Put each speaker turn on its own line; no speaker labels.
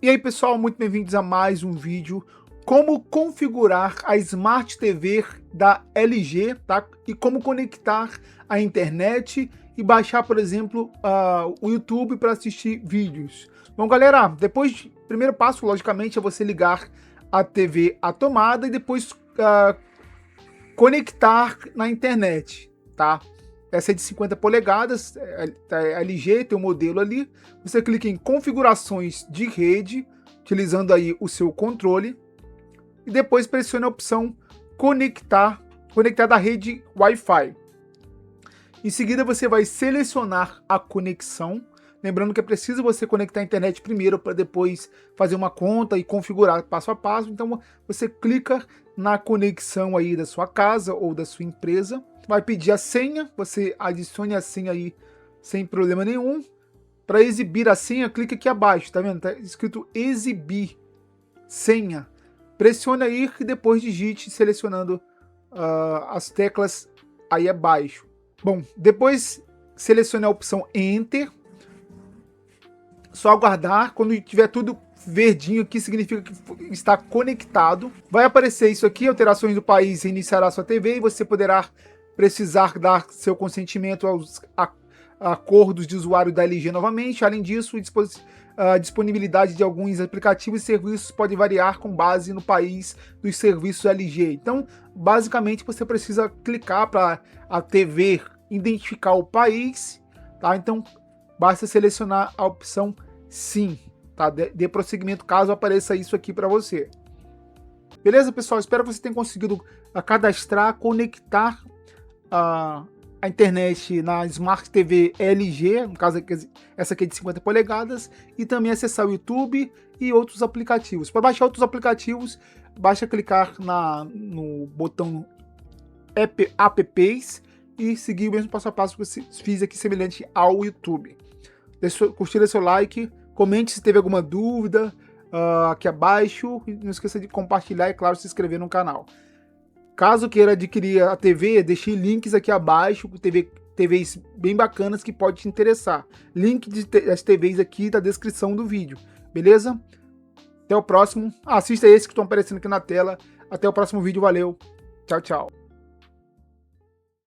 E aí pessoal, muito bem-vindos a mais um vídeo. Como configurar a Smart TV da LG, tá? E como conectar a internet e baixar, por exemplo, o YouTube para assistir vídeos. Bom, galera, primeiro passo, logicamente, é você ligar a TV à tomada e depois conectar na internet, tá? Essa é de 50 polegadas, a LG tem um modelo ali. Você clica em configurações de rede, utilizando aí o seu controle, e depois pressione a opção conectar da rede Wi-Fi. Em seguida você vai selecionar a conexão, lembrando que é preciso você conectar a internet primeiro para depois fazer uma conta e configurar passo a passo. Então você clica na conexão aí da sua casa ou da sua empresa, vai pedir a senha, você adicione a senha aí sem problema nenhum. Para exibir a senha, clica aqui abaixo, tá vendo? Tá escrito exibir senha. Pressione aí e depois digite selecionando as teclas aí abaixo. Bom, depois selecione a opção Enter. Só aguardar, quando tiver tudo verdinho aqui, significa que está conectado. Vai aparecer isso aqui, alterações do país, reiniciará sua TV e você poderá precisar dar seu consentimento aos acordos de usuário da LG novamente. Além disso, a disponibilidade de alguns aplicativos e serviços pode variar com base no país dos serviços LG. Então, basicamente, você precisa clicar para a TV identificar o país, tá? Então, basta selecionar a opção Sim, tá? Dê prosseguimento caso apareça isso aqui para você. Beleza, pessoal? Espero que você tenha conseguido cadastrar, conectar a internet na Smart TV LG, no caso essa aqui é de 50 polegadas, e também acessar o YouTube e outros aplicativos. Para baixar outros aplicativos, basta clicar no botão Apps e seguir o mesmo passo a passo que eu fiz aqui semelhante ao YouTube. Curtir seu like, comente se teve alguma dúvida aqui abaixo, e não esqueça de compartilhar e, claro, se inscrever no canal. Caso queira adquirir a TV, deixei links aqui abaixo, TVs bem bacanas que pode te interessar. Link das TVs aqui da descrição do vídeo, beleza? Até o próximo. Assista esse que estão aparecendo aqui na tela. Até o próximo vídeo, valeu. Tchau, tchau.